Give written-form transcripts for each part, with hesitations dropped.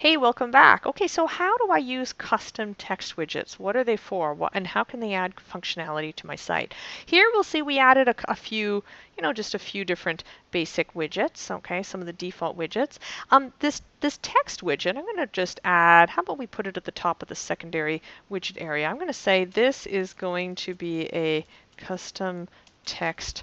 Hey, welcome back. Okay, so how do I use custom text widgets? What are they for? And how can they add functionality to my site? Here we'll see we added a few, just a few different basic widgets, okay, some of the default widgets. This text widget, I'm going to just add, how about we put it at the top of the secondary widget area? I'm going to say this is going to be a custom text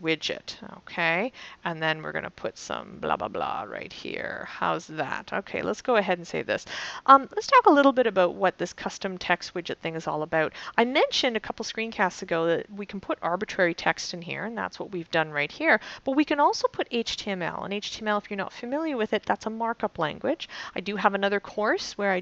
widget, okay? And then we're going to put some blah, blah, blah right here. How's that? Okay, let's go ahead and say this. Let's talk a little bit about what this custom text widget thing is all about. I mentioned a couple screencasts ago that we can put arbitrary text in here, and that's what we've done right here. But we can also put HTML. And HTML, if you're not familiar with it, that's a markup language. I do have another course where I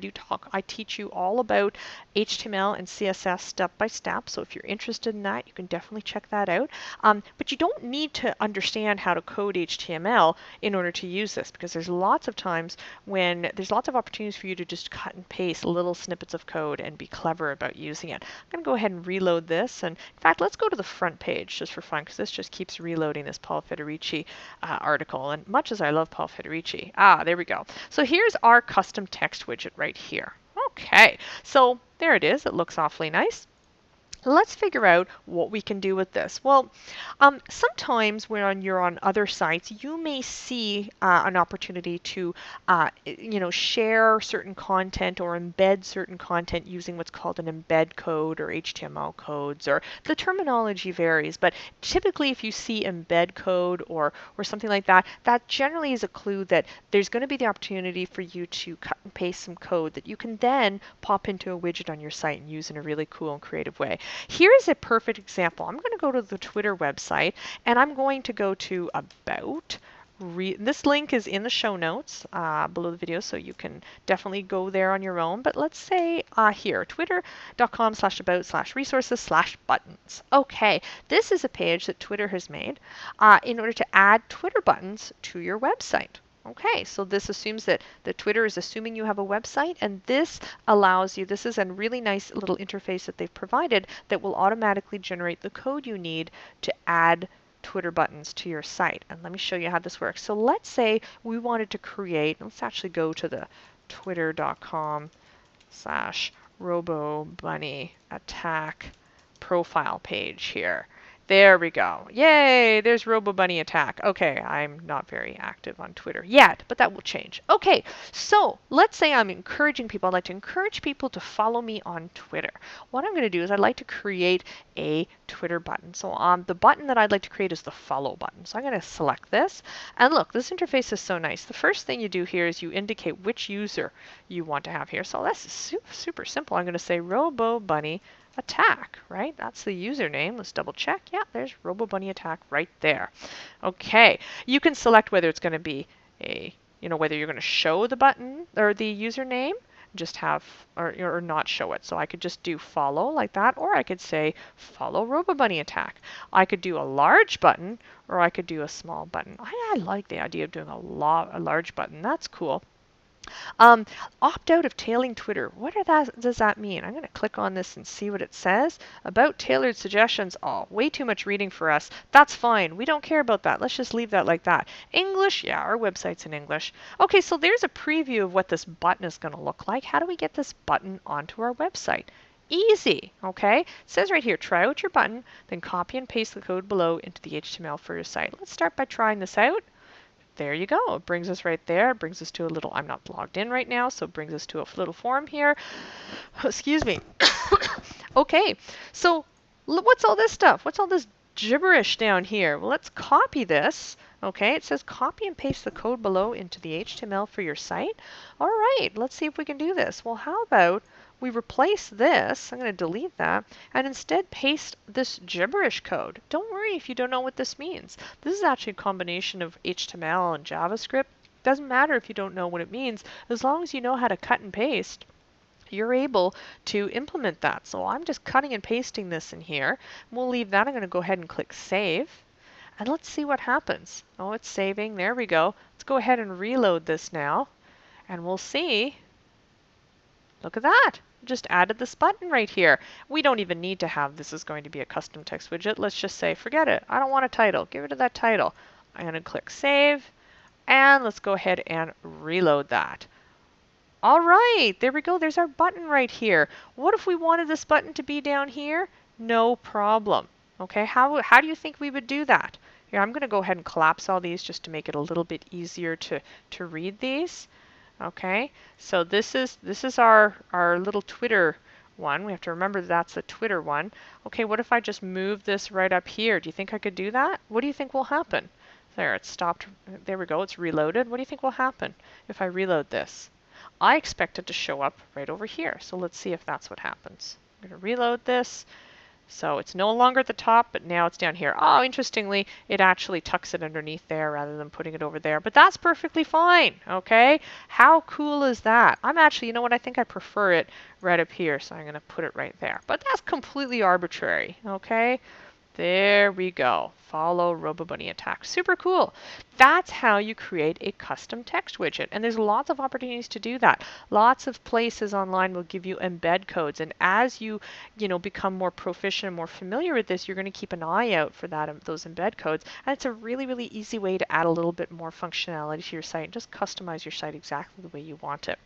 teach you all about HTML and CSS step by step. So if you're interested in that, you can definitely check that out. But you don't need to understand how to code HTML in order to use this, because there's lots of times when there's lots of opportunities for you to just cut and paste little snippets of code and be clever about using it. I'm going to go ahead and reload this. And in fact, let's go to the front page just for fun, because this just keeps reloading this Paul Federici article. And much as I love Paul Federici, there we go. So here's our custom text widget right here. Okay, so there it is. It looks awfully nice. Let's figure out what we can do with this. Well, sometimes when you're on other sites, you may see an opportunity to, share certain content or embed certain content using what's called an embed code or HTML codes, or the terminology varies. But typically, if you see embed code or something like that, that generally is a clue that there's going to be the opportunity for you to cut and paste some code that you can then pop into a widget on your site and use in a really cool and creative way. Here is a perfect example. I'm going to go to the Twitter website, and I'm going to go to About. This link is in the show notes below the video, so you can definitely go there on your own. But let's say here, twitter.com/about/resources/buttons. Okay, this is a page that Twitter has made in order to add Twitter buttons to your website. Okay, so this assumes that Twitter is assuming you have a website, and this allows you, this is a really nice little interface that they've provided that will automatically generate the code you need to add Twitter buttons to your site. And let me show you how this works. So let's say we wanted to create, let's actually go to the twitter.com/robobunny profile page here. There we go. Yay, there's RoboBunny attack. Okay, I'm not very active on Twitter yet, but that will change. Okay, so let's say I'm encouraging people. I'd like to encourage people to follow me on Twitter. What I'm going to do is I'd like to create a Twitter button. So the button that I'd like to create is the follow button. So I'm going to select this. And look, this interface is so nice. The first thing you do here is you indicate which user you want to have here. So that's super simple. I'm going to say RoboBunny attack, right? That's the username. Let's double check. Yeah, there's RoboBunny attack right there. Okay, you can select whether it's going to be whether you're going to show the button or the username, just have, or not show it. So I could just do follow like that, or I could say follow RoboBunny attack. I could do a large button, or I could do a small button. I like the idea of doing a large button. That's cool. Opt out of tailing Twitter. What does that mean? I'm going to click on this and see what it says. About tailored suggestions. Oh, way too much reading for us. That's fine. We don't care about that. Let's just leave that like that. English? Yeah, our website's in English. Okay, so there's a preview of what this button is going to look like. How do we get this button onto our website? Easy, okay? It says right here, try out your button, then copy and paste the code below into the HTML for your site. Let's start by trying this out. There you go. It brings us right there. It brings us to a little, I'm not logged in right now, so it brings us to a little form here. Excuse me. Okay, so what's all this stuff? What's all this gibberish down here? Well, let's copy this. Okay, it says copy and paste the code below into the HTML for your site. All right, let's see if we can do this. Well, how about we replace this, I'm going to delete that, and instead paste this gibberish code. Don't worry if you don't know what this means. This is actually a combination of HTML and JavaScript. Doesn't matter if you don't know what it means, as long as you know how to cut and paste, you're able to implement that. So I'm just cutting and pasting this in here. We'll leave that. I'm going to go ahead and click Save. And let's see what happens. Oh, it's saving. There we go. Let's go ahead and reload this now. And we'll see. Look at that. Just added this button right here. We don't even need to have this is going to be a custom text widget. Let's just say, forget it. I don't want a title. Give it to that title. I'm going to click Save. And let's go ahead and reload that. All right, there we go. There's our button right here. What if we wanted this button to be down here? No problem. Okay, how do you think we would do that? Here, I'm going to go ahead and collapse all these just to make it a little bit easier to read these. Okay, so this is our little Twitter one. We have to remember that's the Twitter one. Okay, what if I just move this right up here? Do you think I could do that? What do you think will happen? There, it stopped. There we go. It's reloaded. What do you think will happen if I reload this? I expect it to show up right over here. So let's see if that's what happens. I'm going to reload this. So it's no longer at the top, but now it's down here. Oh, interestingly, it actually tucks it underneath there rather than putting it over there. But that's perfectly fine, okay? How cool is that? I'm actually, you know what, I think I prefer it right up here, so I'm going to put it right there. But that's completely arbitrary, okay? There we go. Follow RoboBunny attack. Super cool. That's how you create a custom text widget. And there's lots of opportunities to do that. Lots of places online will give you embed codes. And as you become more proficient and more familiar with this, you're going to keep an eye out for those embed codes. And it's a really, really easy way to add a little bit more functionality to your site and just customize your site exactly the way you want it.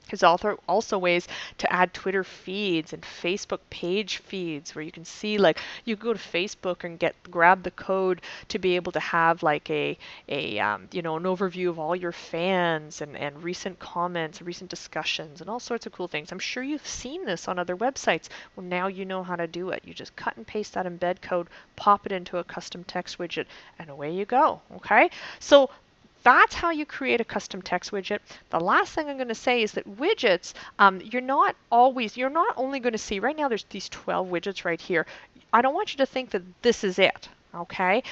There's also ways to add Twitter feeds and Facebook page feeds where you can see, like, you go to Facebook and grab the code to be able to have like an overview of all your fans and recent comments, recent discussions, and all sorts of cool things. I'm sure you've seen this on other websites. Well, now you know how to do it. You just cut and paste that embed code, pop it into a custom text widget, and away you go. Okay, so that's how you create a custom text widget. The last thing I'm going to say is that widgets, you're not only going to see, right now there's these 12 widgets right here. I don't want you to think that this is it, okay?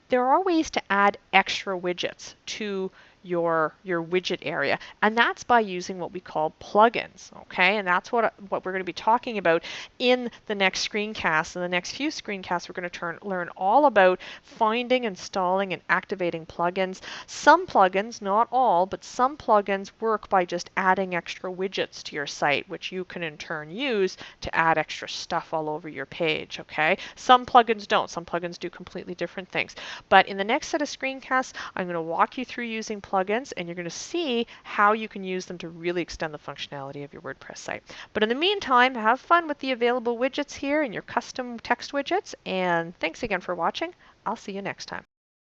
There are ways to add extra widgets to your widget area, and that's by using what we call plugins, okay? And that's what we're going to be talking about in the next screencast. In the next few screencasts, we're going to learn all about finding, installing, and activating plugins. Some plugins, not all, but some plugins work by just adding extra widgets to your site, which you can in turn use to add extra stuff all over your page, okay? Some plugins don't. Some plugins do completely different things. But in the next set of screencasts, I'm going to walk you through using plugins, and you're going to see how you can use them to really extend the functionality of your WordPress site. But in the meantime, have fun with the available widgets here and your custom text widgets, and thanks again for watching. I'll see you next time.